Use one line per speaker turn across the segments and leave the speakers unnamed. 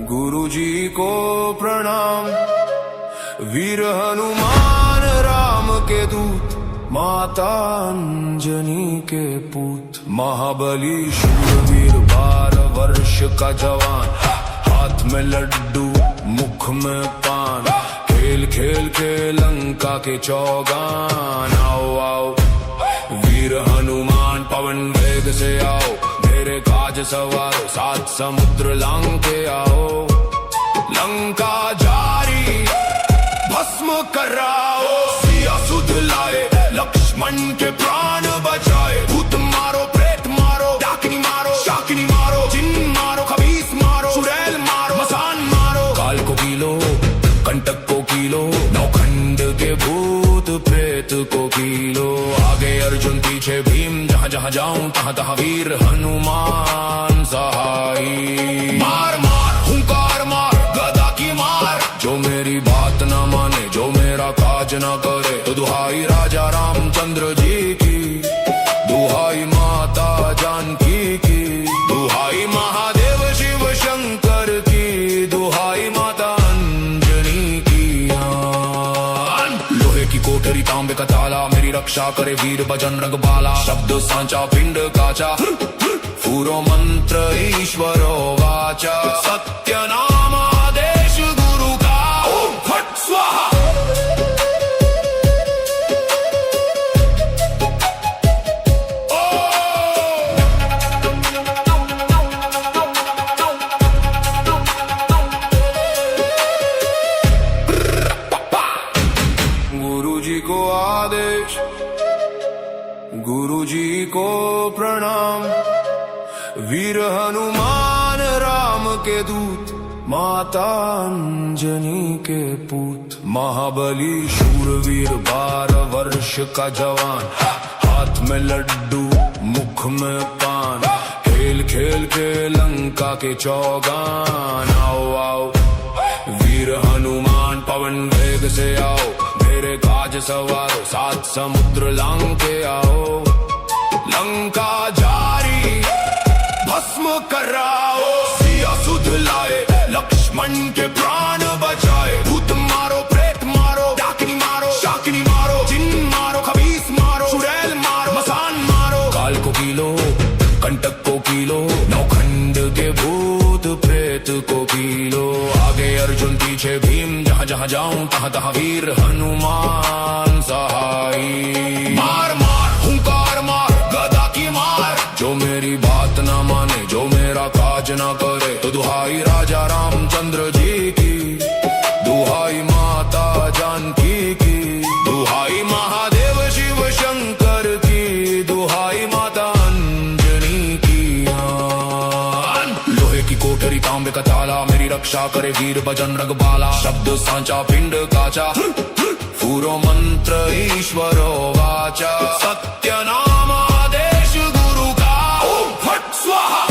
गुरु जी को प्रणाम। वीर हनुमान राम के दूत, माता अंजनी के पूत। महाबली शूरवीर 12 वर्ष का जवान, हाथ में लड्डू मुख में पान। खेल खेल के लंका के चौगान। आओ आओ वीर हनुमान पवन वेग से आओ, मेरे काज सवारो 7 समुद्र लांग के आओ। लंका जारी भस्म कराओ, सिया सुध लाए लक्ष्मण के प्राण बचाए। भूत मारो प्रेत मारो, डाकिनी मारो शाकिनी मारो, जिन मारो खबीस मारो, चुड़ैल मारो मसान मारो। काल को कीलो कंटक को कीलो, नौखंड के भूत प्रेत को कीलो। आगे अर्जुन पीछे भीम, जहाँ जहाँ जाऊं तहाँ तहाँ वीर हनुमान सहाई। मार मार हुंकार मार गदा की मार, जो मेरी बात न माने जो मेरा काज न करे। तो दुहाई राजा रामचंद्र जी की, दुहाई माता जानकी की, दुहाई महादेव शिव शंकर की, दुहाई माता अंजनी की। लोहे की कोठरी तांबे का ताला, मेरी रक्षा करे वीर बजरंग बाला। शब्द सांचा पिंड काचा, पूरो मंत्र ईश्वरो वाचा। सत्य नाम आदेश गुरु का, ओम फट स्वाहा। गुरु जी को आदेश, गुरु जी को प्रणाम। वीर हनुमान राम के दूत, माता अंजनी के पूत। महाबली शूरवीर 12 वर्ष का जवान, हाथ में लड्डू मुख में पान। खेल खेल के लंका के चौगान। आओ आओ वीर हनुमान पवन वेग से आओ, मेरे काज सवारो 7 समुद्र लांग के आओ। लंका जारी भस्म कराओ, सिया सुध लाए लक्ष्मण के प्राण बचाए। भूत मारो प्रेत मारो, डाकिनी मारो शाकिनी मारो, जिन मारो खबीस मारो, चुड़ैल मारो मसान मारो। काल को कीलो कंटक को कीलो, नौखंड के भूत प्रेत को कीलो। आगे अर्जुन पीछे भीम, जहाँ जहाँ जाऊं तहाँ तहाँ वीर हनुमान सहाई। मार मार हुंकार मार गदा की मार, जो मेरी बात न माने जो मेरा काज न करे। तो दुहाई राजा रामचंद्र जी की, दुहाई माता जानकी की, दुहाई महादेव शिव शंकर की, दुहाई माता अंजनी की। लोहे की कोठरी तांबे का ताला, मेरी रक्षा करे वीर बजरंग बाला। शब्द सांचा पिंड काचा, पूरो मंत्र ईश्वरो वाचा। सत्य नाम आदेश गुरु का, ओम फट स्वाहा।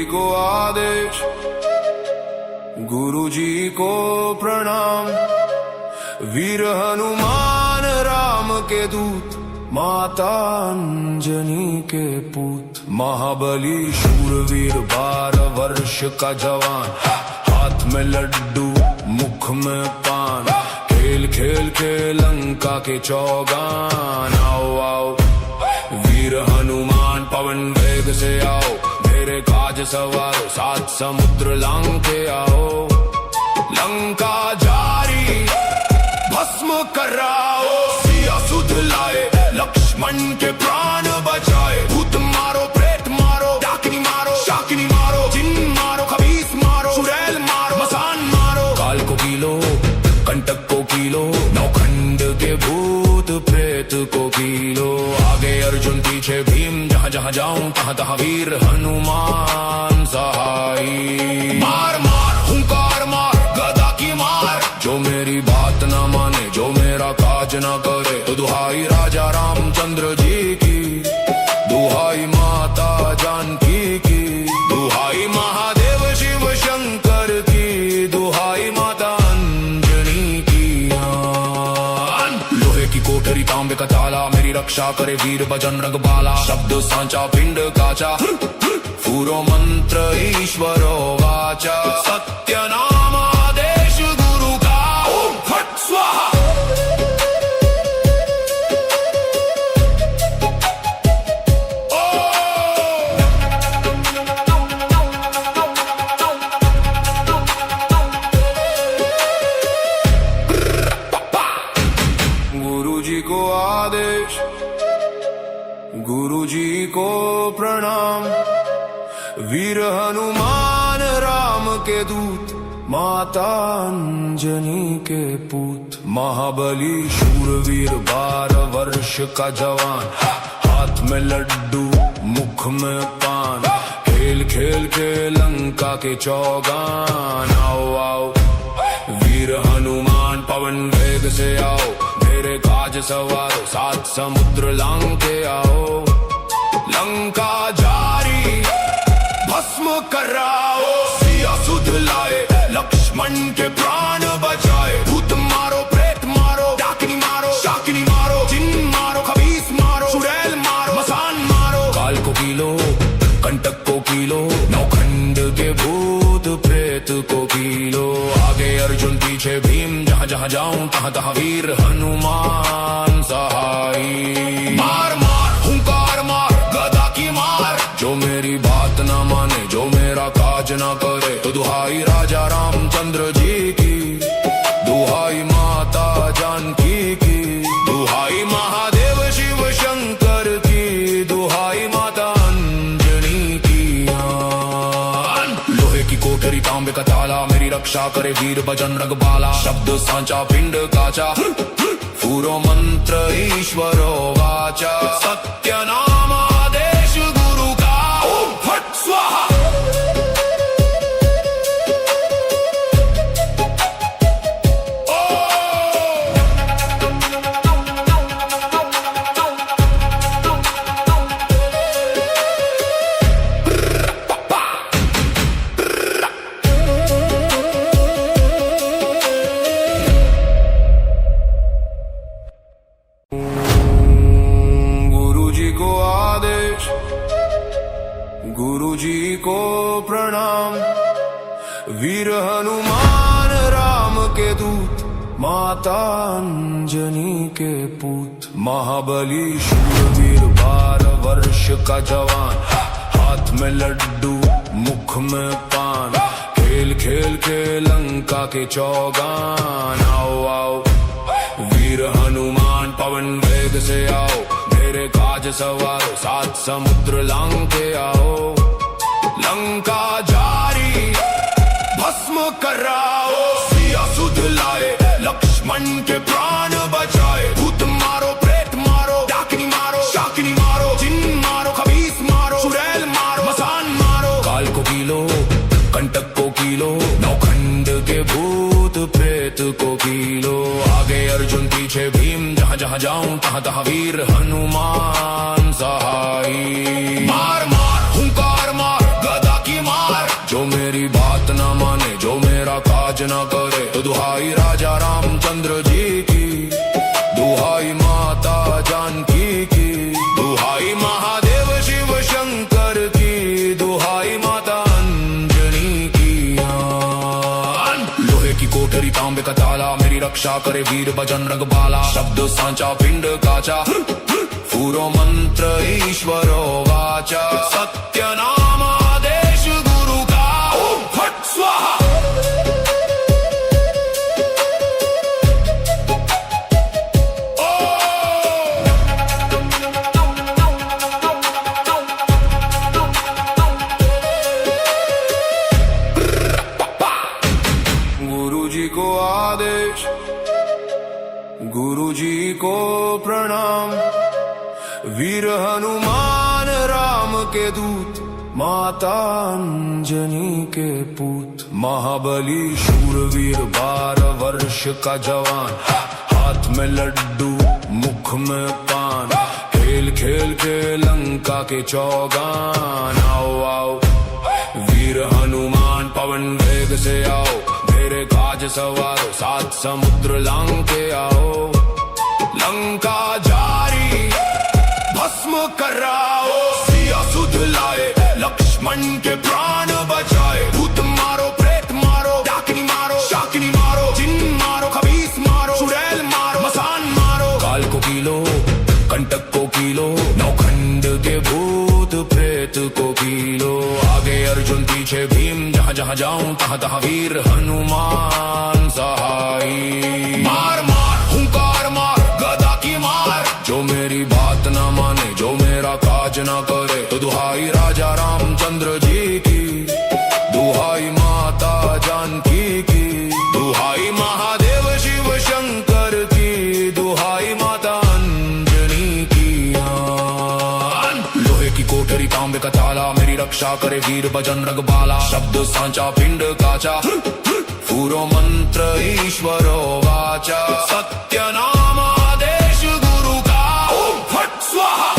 को आदेश, गुरु जी को प्रणाम। वीर हनुमान राम के दूत, माता अंजनी के पूत। महाबली शूरवीर 12 वर्ष का जवान, हाथ में लड्डू मुख में पान। खेल खेल के लंका के चौगान। आओ आओ वीर हनुमान पवन वेग से आओ, मेरे काज सवारो 7 समुद्र लांग के आओ। लंका जारी भस्म कराओ, सिया सुध लाए लक्ष्मण के प्राण बचाए। भूत मारो प्रेत मारो, डाकिनी मारो शाकिनी मारो, जिन मारो खबीस मारो, चुड़ैल मारो मसान मारो। काल को कीलो कंटक को कीलो, नौखंड के भूत प्रेत को कीलो। आगे अर्जुन पीछे भीम, जहाँ जहाँ जाऊं तहाँ तहाँ वीर हनुमान सहाई। मार मार हुंकार मार गदा की मार, जो मेरी बात न माने जो मेरा काज न करे। तो दुहाई राजा रामचंद्र जी की, दुहाई माता जानकी की, दुहाई महादेव शिव शंकर की, दुहाई माता अंजनी की। लोहे की कोठरी तांबे का ताला, मेरी रक्षा करे वीर बजरंग बाला। शब्द सांचा पिंड काचा, पूरो मंत्र ईश्वरो वाचा। सत्य नाम आदेश गुरु का, ओम फट स्वाहा। गुरु जी को आदेश, गुरु जी को प्रणाम। वीर हनुमान राम के दूत, माता अंजनी के पूत। महाबली शूरवीर 12 वर्ष का जवान, हाथ में लड्डू मुख में पान। खेल खेल के लंका के चौगान। आओ आओ वीर हनुमान पवन वेग से आओ, मेरे काज सवारो 7 समुद्र लांग के आओ। लंका जारी भस्म कराओ, सिया सुध लाए लक्ष्मण के प्राण बचाए। भूत मारो प्रेत मारो, डाकिनी मारो शाकिनी मारो, जिन मारो खबीस मारो, चुड़ैल मारो मसान मारो। काल को कीलो कंटक को कीलो, नौखंड के भूत प्रेत को कीलो। आगे अर्जुन पीछे भीम, जहाँ जहाँ जाऊं तहाँ तहाँ वीर हनुमान सहाई। मार मार हुंकार मार गदा की मार, जो मेरी बात ना माने जो मेरा काज ना करे। तो दुहाई राजा रामचंद्र जी की, दुहाई माता जानकी की, दुहाई महादेव शिव शंकर की, दुहाई माता अंजनी की। लोहे की कोठरी तांबे का ताला, मेरी रक्षा करे वीर बजरंग बाला। शब्द सांचा पिंड काचा, पूरो मंत्र ईश्वरो वाचा। सत्य नाम आदेश गुरु का, ओम फट स्वाहा। गुरु जी को प्रणाम। वीर हनुमान राम के दूत, माता अंजनी के पूत। महाबली शूरवीर 12 वर्ष का जवान, हाथ में लड्डू मुख में पान। खेल खेल के लंका के चौगान। आओ आओ वीर हनुमान पवन वेग से आओ, मेरे काज सवारो 7 समुद्र लांग के आओ। लंका जारी भस्म कराओ, सिया सुध लाए लक्ष्मण के प्राण बचाए। भूत मारो प्रेत मारो, डाकिनी मारो शाकिनी मारो, जिन मारो खबीस मारो, चुड़ैल मारो मसान मारो। काल को कीलो कंटक को कीलो, नौखंड के भूत प्रेत को कीलो। आगे अर्जुन पीछे भीम, जहाँ जहाँ जाऊं तहाँ तहाँ वीर हनुमान सहाई। मार मार हुंकार मार गदा की मार, जो मेरी बात ना माने जो मेरा काज ना करे। तो दुहाई राजा रामचंद्र जी की, दुहाई माता जानकी की, दुहाई महादेव शिव शंकर की, दुहाई माता अंजनी की। लोहे की कोठरी तांबे का ताला, मेरी रक्षा करे वीर बजरंग बाला। शब्द सांचा पिंड काचा, पूरो मंत्र ईश्वरो वाचा। सत्य नाम आदेश गुरु का, ओम फट स्वाहा। गुरु जी को आदेश, गुरु जी को प्रणाम। वीर हनुमान राम के दूत, माता अंजनी के पूत। महाबली शूरवीर 12 वर्ष का जवान, हाथ में लड्डू मुख में पान, खेल खेल के लंका के चौगान। आओ आओ वीर हनुमान पवन वेग से आओ, मेरे काज सवारो सात समुद्र लांग के आओ। लंका जारी भस्म कराओ, सिया सुध लाए लक्ष्मण के प्राण बचाए। भूत मारो प्रेत मारो, डाकिनी मारो शाकिनी मारो, जिन मारो खबीस मारो, चुड़ैल मारो मसान मारो। काल को कीलो कंटक को कीलो, नौखंड के भूत प्रेत को कीलो। आगे अर्जुन पीछे भीम, जहाँ जहाँ जाऊं तहाँ तहाँ वीर हनुमान सहाई। मार मार हुंकार मार गदा की मार, जो मेरी बात ना माने जो मेरा काज ना करे। तो दुहाई राजा रामचंद्र जी की, दुहाई माता जानकी की, दुहाई महादेव शिव शंकर की, दुहाई माता अंजनी की। लोहे की कोठरी तांबे का ताला, मेरी रक्षा करे वीर बजरंग बाला। शब्द सांचा पिंड काचा, पूरो मंत्र ईश्वरो वाचा। सत्य नाम आदेश गुरु का, ओम फट स्वाहा।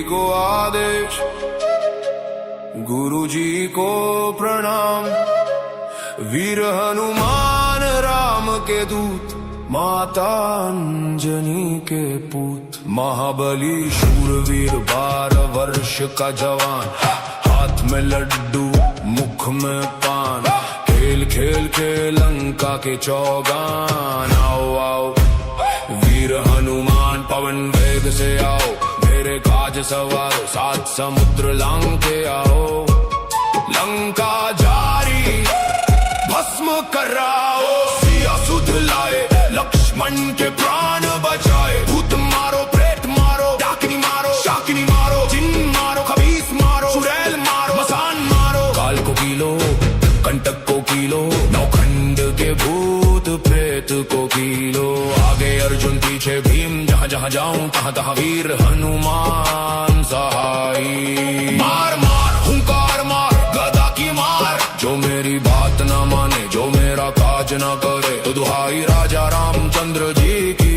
को आदेश, गुरु जी को प्रणाम। वीर हनुमान राम के दूत, माता अंजनी के पूत। महाबली शूरवीर 12 वर्ष का जवान, हाथ में लड्डू मुख में पान, खेल खेल के लंका के चौगान। आओ आओ वीर हनुमान पवन वेग से आओ, मेरे काज सवारो सात समुद्र लांग के आओ। लंका जारी भस्म कराओ, सिया सुध लाए लक्ष्मण के प्राण बचाए। भूत मारो प्रेत मारो, डाकिनी मारो शाकिनी मारो, जिन मारो खबीस मारो, चुड़ैल मारो मसान मारो। काल को कीलो कंटक को कीलो, नौखंड के भूत प्रेत को कीलो। आगे अर्जुन पीछे भीम, जहाँ जहाँ जाऊं तहाँ तहाँ वीर हनुमान सहाई। मार मार हुंकार मार गदा की मार, जो मेरी बात ना माने जो मेरा काज ना करे। तो दुहाई राजा रामचंद्र जी की,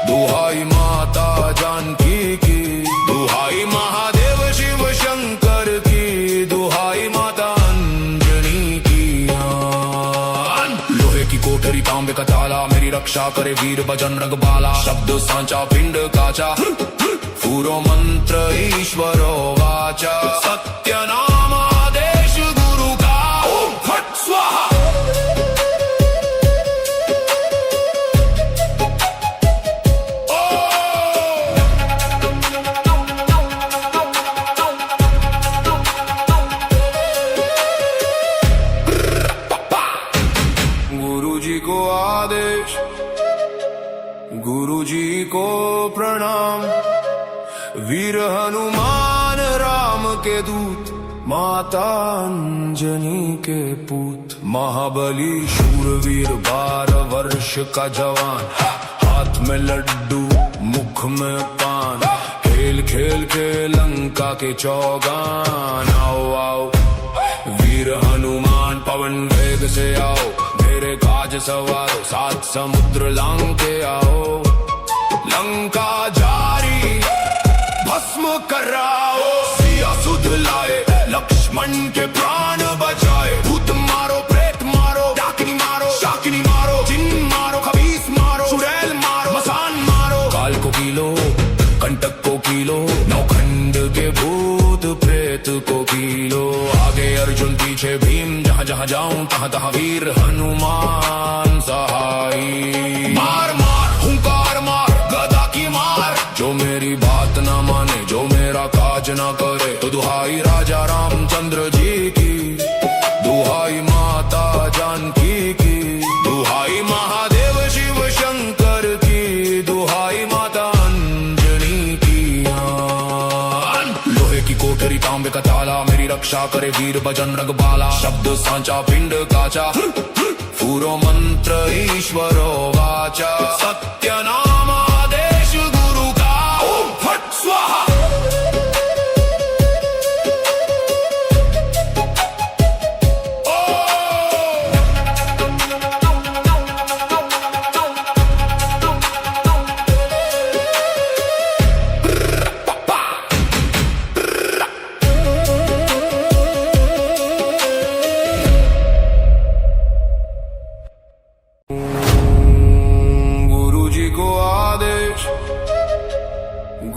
दुहाई माता जानकी की, दुहाई महादेव शिव शंकर की, दुहाई माता अंजनी की। लोहे की कोठरी तांबे का ताला, मेरी रक्षा करे वीर बजरंग बाला। शब्द सांचा पिंड काचा, पूरो मंत्र ईश्वरो वाचा। सत्य नाम आदेश गुरु का, ओम फट स्वाहा। गुरु जी को आदेश, गुरु जी को प्रणाम। वीर हनुमान राम के दूत, माता अंजनी के पूत। महाबली शूरवीर 12 वर्ष का जवान, हाथ में लड्डू मुख में पान, खेल खेल के लंका के चौगान। आओ आओ वीर हनुमान पवन वेग से आओ, मेरे काज सवारो सात समुद्र लांग के आओ। लंका जारी भस्म कराओ, सिया सुध लाए लक्ष्मण के प्राण बचाए। भूत मारो प्रेत मारो, डाकिनी मारो शाकिनी मारो, जिन मारो खबीस मारो, चुड़ैल मारो मसान मारो। काल को कीलो कंटक को कीलो, नौखंड के भूत प्रेत को कीलो। आगे अर्जुन पीछे भीम, जहाँ जहाँ जाऊं तहाँ तहाँ वीर हनुमान सहाई। मार मार हुंकार मार गदा की मार, जो मेरी बात ना माने जो मेरा काज ना करे। तो दुहाई राजा रामचंद्र जी की, दुहाई माता जानकी की, दुहाई महादेव शिव शंकर की, दुहाई माता अंजनी की। लोहे की कोठरी तांबे का ताला, मेरी रक्षा करे वीर बजरंग बाला। शब्द सांचा पिंड काचा, पूरो मंत्र ईश्वरो वाचा। सत्य नाम आदेश गुरु का, ओम फट स्वाहा।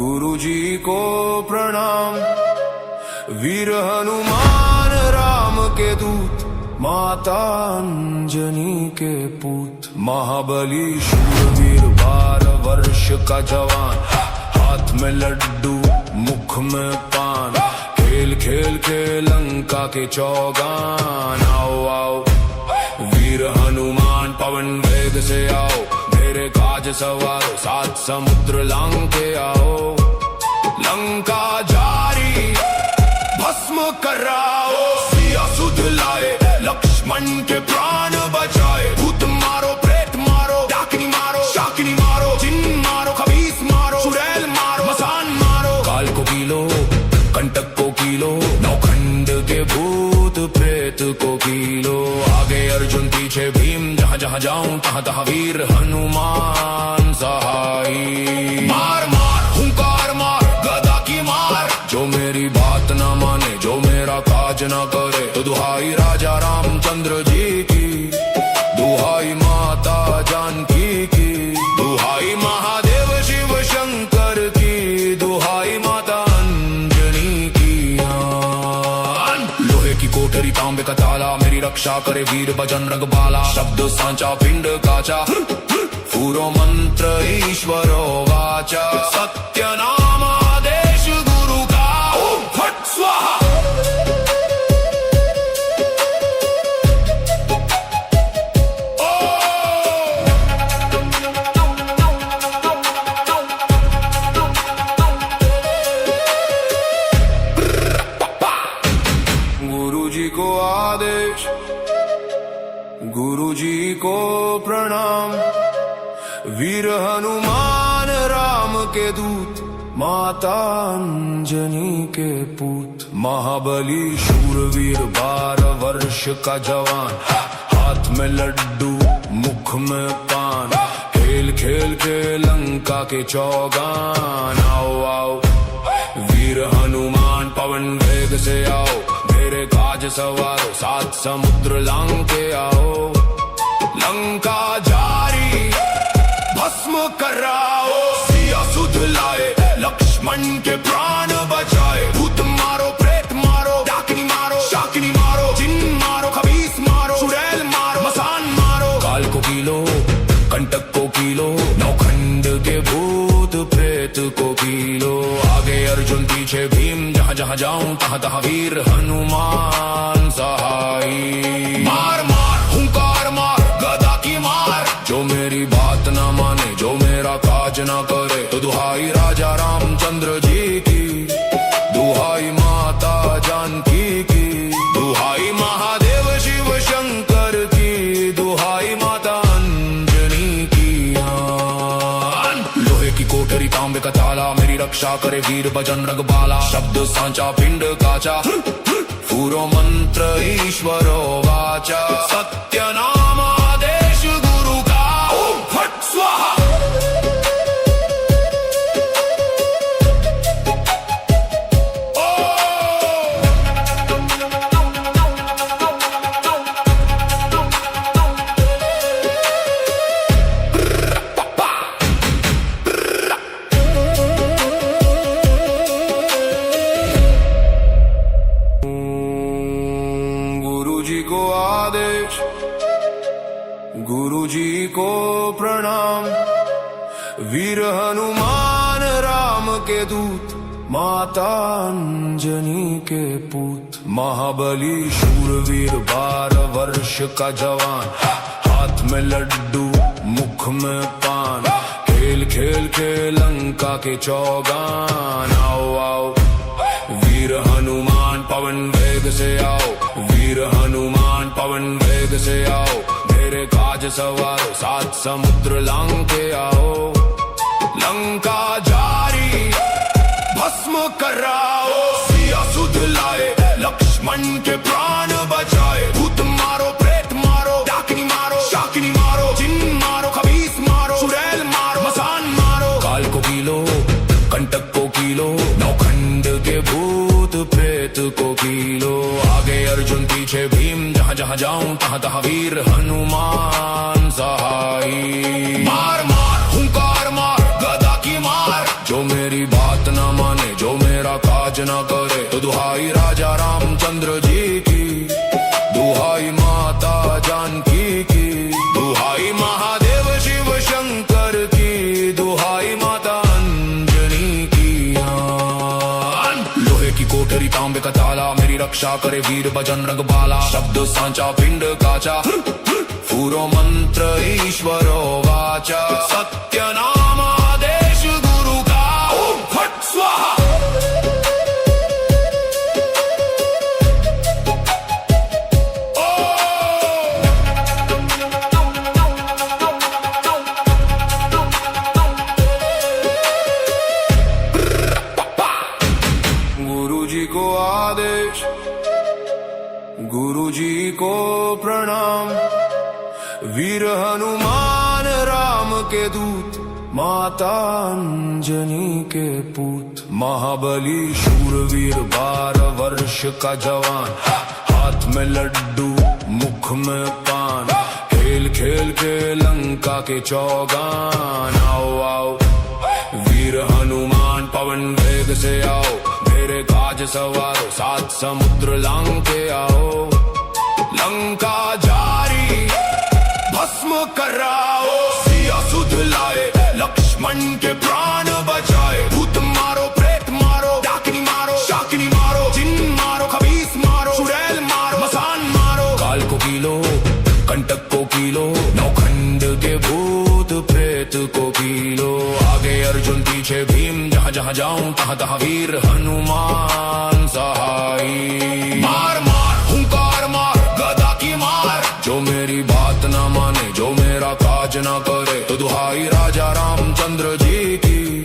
गुरु जी को प्रणाम, वीर हनुमान राम के दूत, माता अंजनी के पूत। महाबली शूरवीर 12 वर्ष का जवान, हाथ में लड्डू मुख में पान। खेल खेल के लंका के चौगान। आओ आओ वीर हनुमान पवन वेग से आओ, मेरे काज सवारो 7 समुद्र लांग के आओ। लंका जारी भस्म कराओ, सिया सुध लाए लक्ष्मण के प्राण बचाए। भूत मारो प्रेत मारो, डाकिनी मारो शाकिनी मारो, जिन मारो खबीस मारो, चुड़ैल मारो मसान मारो। काल को कीलो कंटक को कीलो, नौखंड के भूत प्रेत को कीलो। आगे अर्जुन पीछे भीम, जहाँ जहाँ जाऊं तहाँ तहाँ वीर हनुमान सहाई। मार मार हुंकार मार गदा की मार, जो मेरी बात न माने जो मेरा काज न करे। तो दुहाई राजा रामचंद्र जी की, दुहाई माता जानकी की, दुहाई महादेव शिव शंकर की, दुहाई माता अंजनी की। लोहे की कोठरी तांबे का ताला, मेरी रक्षा करे वीर बजरंग बाला। शब्द सांचा पिंड काचा, पूरो मंत्र ईश्वरो वाचा। सत्य नाम आदेश गुरु का, ओम फट स्वाहा। गुरु जी को आदेश, गुरु जी को प्रणाम, वीर हनुमान राम के दूत, माता अंजनी के पूत। महाबली शूरवीर 12 वर्ष का जवान, हाथ में लड्डू मुख में पान। खेल खेल के लंका के चौगान। आओ आओ वीर हनुमान पवन वेग से आओ, मेरे काज सवारो 7 समुद्र लांग के आओ। लंका जारी भस्म कराओ, सिया सुध लाए लक्ष्मण के प्राण बचाए। भूत मारो प्रेत मारो, डाकिनी मारो शाकिनी मारो, जिन मारो खबीस मारो, चुड़ैल मारो मसान मारो। काल को कीलो कंटक को कीलो, नौखंड के भूत प्रेत को कीलो। आगे अर्जुन पीछे भीम, जहाँ जहाँ जाऊं तहाँ तहाँ वीर हनुमान सहाई। मार मार हुंकार मार गदा की मार, जो मेरी बात न माने जो मेरा काज न करे। तो दुहाई राजा रामचंद्र जी की, दुहाई माता जानकी की, दुहाई महादेव शिव शंकर की, दुहाई माता अंजनी की। लोहे की कोठरी तांबे का ताला, मेरी रक्षा करे वीर बजरंग बाला। शब्द सांचा पिंड काचा, पूरो मंत्र ईश्वरो वाचा। सत्य नाम आदेश गुरु का, ओम फट स्वाहा। गुरु जी को प्रणाम, वीर हनुमान राम के दूत, माता अंजनी के पूत। महाबली शूरवीर 12 वर्ष का जवान, हाथ में लड्डू मुख में पान। खेल खेल के लंका के चौगान। आओ आओ वीर हनुमान वेग से आओ, वीर हनुमान पवन वेग से आओ, मेरे काज सवारो सात समुद्र लांग के आओ। लंका जारी भस्म कराओ, सिया सुध लाए लक्ष्मण के प्राण बचाए। भूत मारो प्रेत मारो, डाकिनी मारो शाकिनी मारो, जिन मारो खबीस मारो, चुड़ैल मारो मसान मारो। काल को कीलो कंटक को कीलो, नौखंड के भूत प्रेत को कीलो। आगे अर्जुन पीछे भीम, जहाँ जहाँ जाऊं तहाँ तहाँ वीर हनुमान सहाई। मार मार हुंकार मार गदा की मार, जो मेरी बात न माने जो मेरा काज न करे, तो दुहाई राजा रामचंद्र जी की, दुहाई माता जानकी की, दुहाई महादेव शिव शंकर की, दुहाई माता अंजनी की। लोहे की कोठरी तांबे का ताला, मेरी रक्षा करे वीर बजरंग बाला। शब्द सांचा पिंड काचा, पूरो मंत्र ईश्वरो वाचा। सत्य नाम आदेश गुरु का, ओम फट स्वाहा। गुरु जी को आदेश, गुरु जी को प्रणाम। वीर हनुमान राम के दूत, माता अंजनी के पूत। महाबली शूरवीर 12 वर्ष का जवान, हाथ में लड्डू मुख में पान। खेल खेल के लंका के चौगान। आओ आओ वीर हनुमान पवन वेग से आओ, मेरे काज सवारो सात समुद्र लांग के आओ। लंका जारी भस्म कराओ, सिया सुध लाए लक्ष्मण के प्राण बचाए। भूत मारो प्रेत मारो, डाकिनी मारो शाकिनी मारो, जिन मारो खबीस मारो, चुड़ैल मारो मसान मारो। काल को कीलो कंटक को कीलो, नौखंड के भूत प्रेत को कीलो। आगे अर्जुन पीछे भीम, जहाँ जहाँ जाऊं तहाँ तहाँ वीर हनुमान सहाई। मार मार हुंकार मार गदा की मार, जो मेरी बात न माने जो मेरा काज न करे, तो दुहाई राजा रामचंद्र जी की,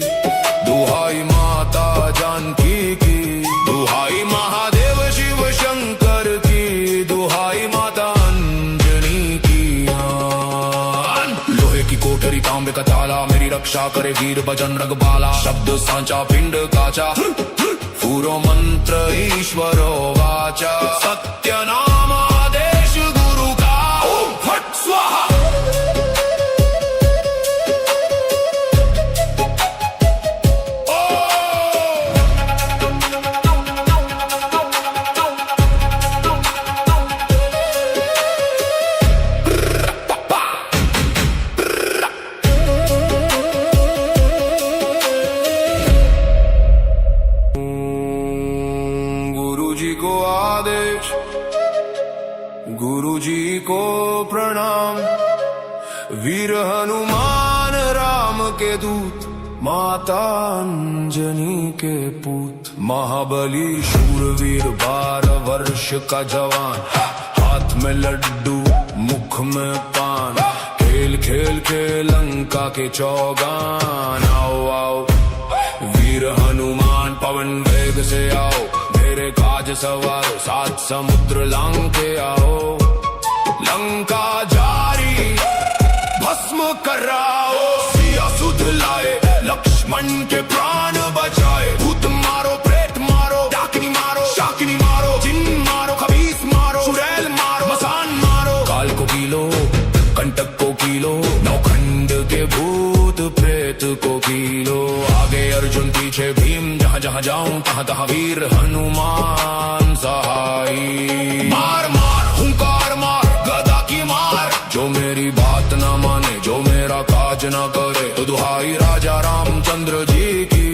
दुहाई माता जानकी की, दुहाई महादेव शिव शंकर की, दुहाई माता अंजनी की। लोहे की कोठरी तांबे का ताला, मेरी रक्षा करे वीर बजरंग बाला। शब्द सांचा पिंड काचा, पूरो मंत्र ईश्वरो वाचा। सत्य नाम आदेश गुरु का, ओम फट स्वाहा। को आदेश, गुरु जी को प्रणाम। वीर हनुमान राम के दूत, माता अंजनी के पूत। महाबली शूरवीर 12 वर्ष का जवान, हाथ में लड्डू मुख में पान। खेल खेल के लंका के चौगान। आओ आओ वीर हनुमान पवन वेग से आओ, मेरे काज सवारो सात समुद्र लांग के आओ। लंका जारी भस्म कराओ, सिया सुध लाए लक्ष्मण के प्राण बचाए। भूत मारो प्रेत मारो, डाकिनी मारो शाकिनी मारो, जिन मारो खबीस मारो, चुड़ैल मारो मसान मारो। काल को कीलो कंटक को कीलो, नौखंड के भूत प्रेत को कीलो। आगे अर्जुन पीछे भीम, जहाँ जहाँ जाऊं तहाँ तहाँ वीर हनुमान सहाई। मार मार हुंकार मार गदा की मार, जो मेरी बात न माने जो मेरा काज न करे, तो दुहाई राजा रामचंद्र जी की,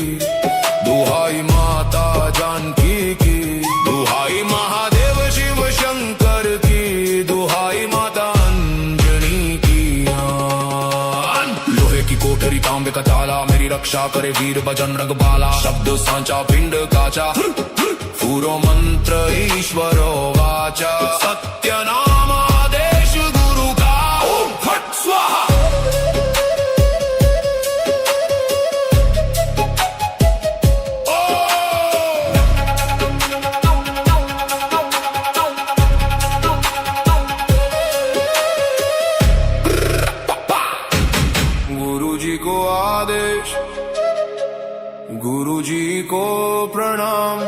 दुहाई माता जानकी की, दुहाई महादेव शिव शंकर की, दुहाई माता अंजनी की। लोहे की कोठरी तांबे का ताला, मेरी रक्षा करे वीर बजरंग बाला। शब्द सांचा पिंड काचा, पुरो मंत्र ईश्वरो वाचा सत्यनामादेश गुरु का ओम फट स्वाहा गुरुजी को आदेश गुरुजी को प्रणाम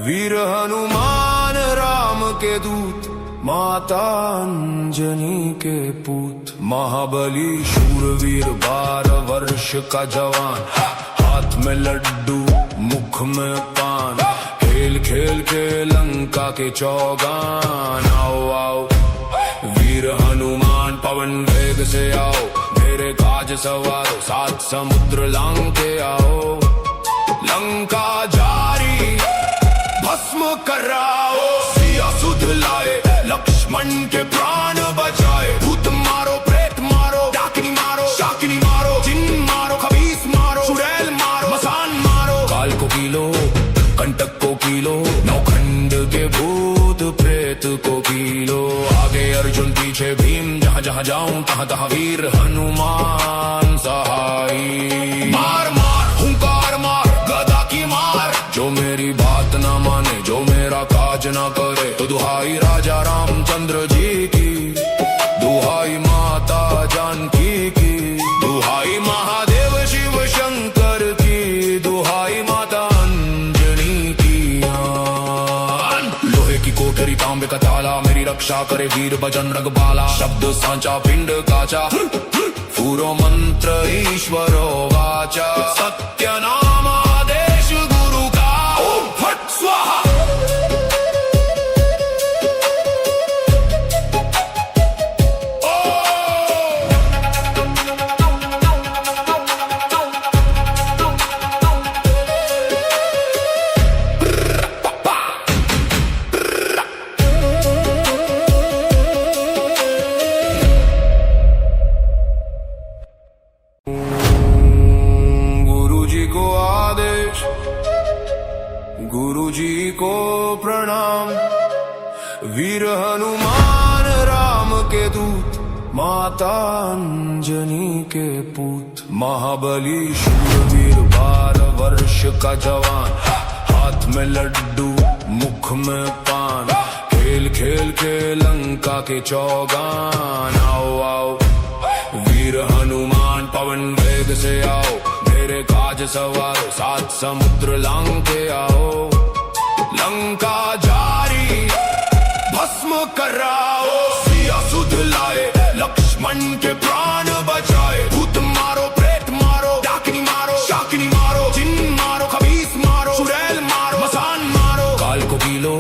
वीर हनुमान राम के दूत माता अंजनी के पूत महाबली शूरवीर 12 वर्ष का जवान हाथ में लड्डू मुख में पान खेल खेल के लंका के चौगान आओ आओ वीर हनुमान पवन वेग से आओ मेरे काज सवारो 7 समुद्र लांग के आओ लंका जारी भस्म कराओ सिया सुध लाए लक्ष्मण के प्राण बचाए भूत मारो प्रेत मारो डाकिनी मारो शाकिनी मारो जिन मारो खबीस मारो चुड़ैल मारो मसान मारो काल को कीलो कंटक को कीलो नौखंड के भूत प्रेत को कीलो आगे अर्जुन पीछे भीम जहाँ जहाँ जाऊं तहाँ तहाँ वीर हनुमान सहाई मार मार हुंकार मार गदा की मार जो मेरी बात ना माने जो मेरा काज ना करे तो दुहाई राजा रामचंद्र जी की दुहाई माता जानकी की दुहाई महादेव शिव शंकर की दुहाई माता अंजनी की लोहे की कोठरी तांबे का ताला मेरी रक्षा करे वीर बजरंग बाला शब्द सांचा पिंड काचा पुरो मंत्र ईश्वरो वाचा सत्यनामादेश गुरु का ओम फट स्वाहा गुरुजी को प्रणाम वीर हनुमान राम के दूत माता अंजनी के पूत महाबली शूरवीर 12 वर्ष का जवान हाथ में लड्डू मुख में पान खेल खेल के लंका के चौगान आओ आओ वीर हनुमान पवन वेग से आओ मेरे काज सवारो 7 समुद्र लांग के आओ लंका जारी भस्म कराओ सिया सुध लाए लक्ष्मण के प्राण बचाए भूत मारो प्रेत मारो डाकिनी मारो शाकिनी मारो जिन मारो खबीस मारो चुड़ैल मारो मसान मारो काल को कीलो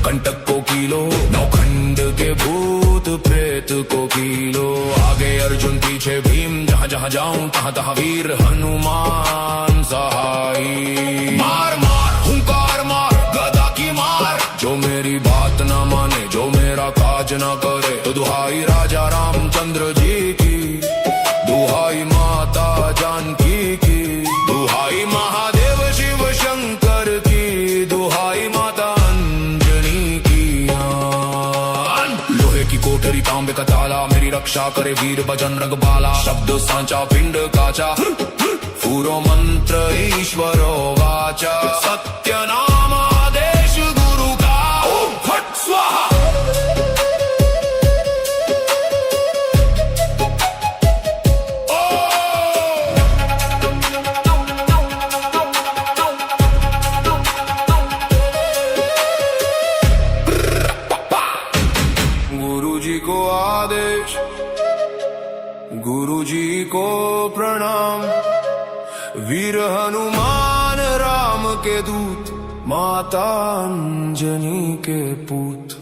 कंटक को कीलो नौखंड के भूत प्रेत को कीलो आगे अर्जुन पीछे भीम जहाँ जहाँ जाऊं तहाँ तहाँ वीर हनुमान सहाई मार मार हुंकार मार गदा की मार जो मेरी बात ना माने जो मेरा काज ना करे तो दुहाई राजा रामचंद्र जी की दुहाई माता जानकी की दुहाई महादेव शिव शंकर की दुहाई माता अंजनी की लोहे की कोठरी तांबे का ताला मेरी रक्षा करे वीर बजरंग बाला शब्द सांचा पिंड काचा पुरो मंत्र ईश्वरो वाचा सत्यनामादेश गुरु का ओम फट स्वाहा गुरुजी को आदेश गुरुजी को प्रणाम वीर हनुमान राम के दूत माता अंजनी के पूत